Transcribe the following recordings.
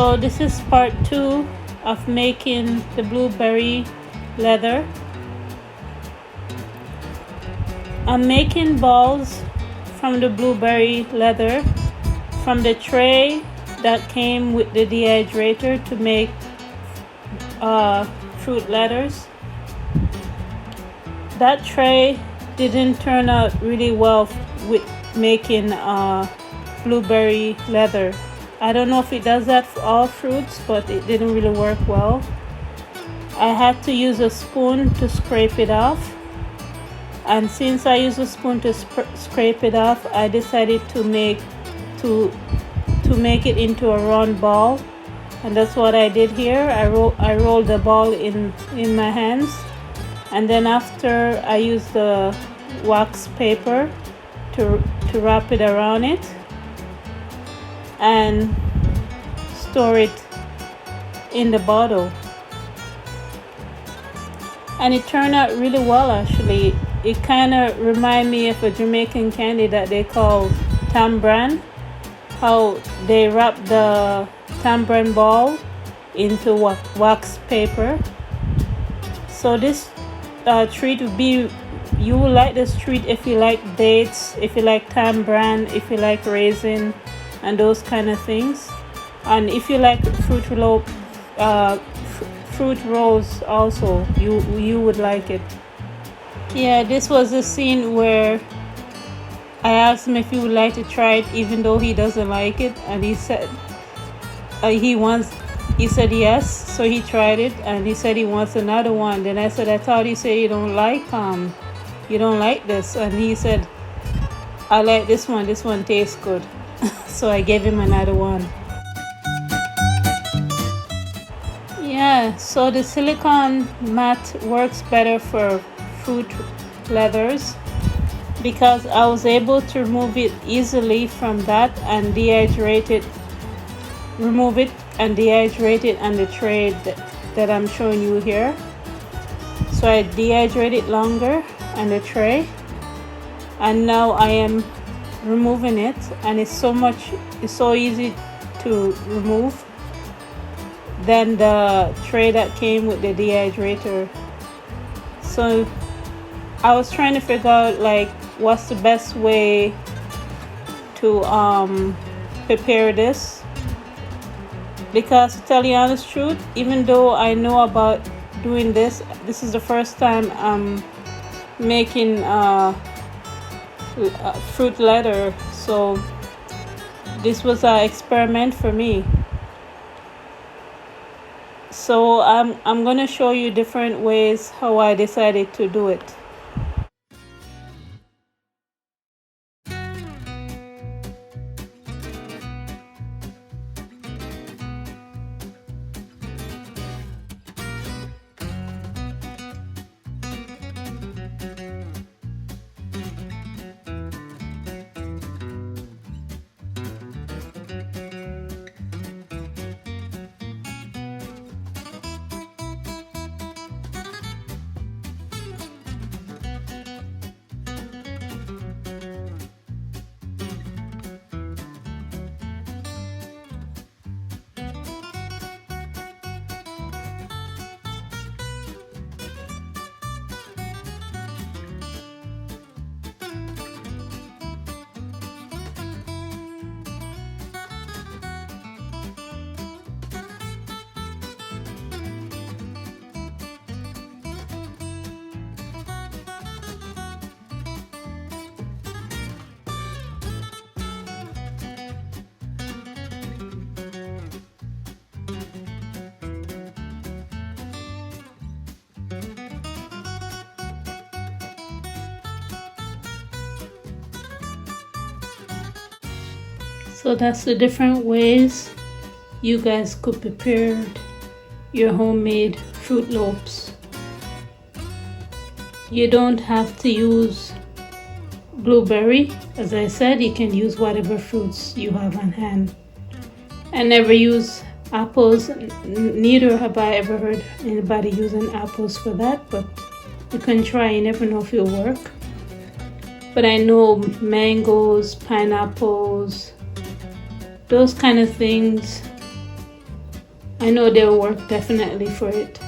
So this is part 2 of making the blueberry leather. I'm making balls from the blueberry leather from the tray that came with the dehydrator to make fruit leathers. That tray didn't turn out really well with making blueberry leather. I don't know if it does that for all fruits, but it didn't really work well. I had to use a spoon to scrape it off, and since I used a spoon to scrape it off, I decided to make it into a round ball, and that's what I did here. I rolled the ball in my hands, and then after I used the wax paper to wrap it around it and store it in the bottle. And it turned out really well, actually. It kind of reminded me of a Jamaican candy that they call tambran, how they wrap the tambran ball into wax paper. So this treat would be, you will like this treat if you like dates, if you like tambran, if you like raisin and those kind of things, and if you like fruit rolls also, you would like it. Yeah, this was a scene where I asked him if he would like to try it, even though he doesn't like it, and he said he said yes. So he tried it and he said he wants another one. Then I said, I thought you said you don't like this, and he said, I like this one tastes good. So I gave him another one. Yeah, so the silicone mat works better for fruit leathers because I was able to remove it easily from that and remove it and dehydrate it on the tray that I'm showing you here. So I dehydrated longer on the tray, and now I am removing it, and it's so easy to remove than the tray that came with the dehydrator. So I was trying to figure out like what's the best way to prepare this, because to tell you the honest truth, even though I know about doing this is the first time I'm making fruit leather, so this was an experiment for me. So I'm gonna show you different ways how I decided to do it. So that's the different ways you guys could prepare your homemade Fruit Loops. You don't have to use blueberry. As I said, you can use whatever fruits you have on hand. I never use apples, neither have I ever heard anybody using apples for that, but you can try, you never know if it'll work. But I know mangoes, pineapples, those kind of things I know they'll work definitely for it.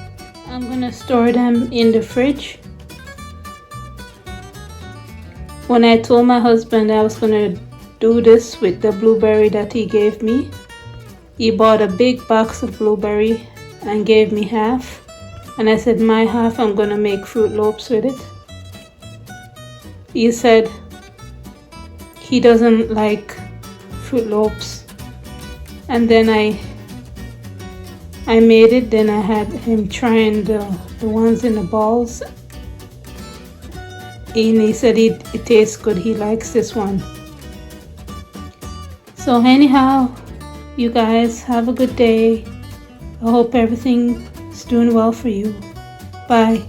I'm gonna store them in the fridge. When I told my husband I was gonna do this with the blueberry that he gave me, he bought a big box of blueberry and gave me half. And I said my half I'm gonna make Fruit Loops with it. He said he doesn't like Fruit Loops. And then I made it, then I had him trying the ones in the balls. And he said it tastes good, he likes this one. So anyhow, you guys have a good day. I hope everything's doing well for you. Bye.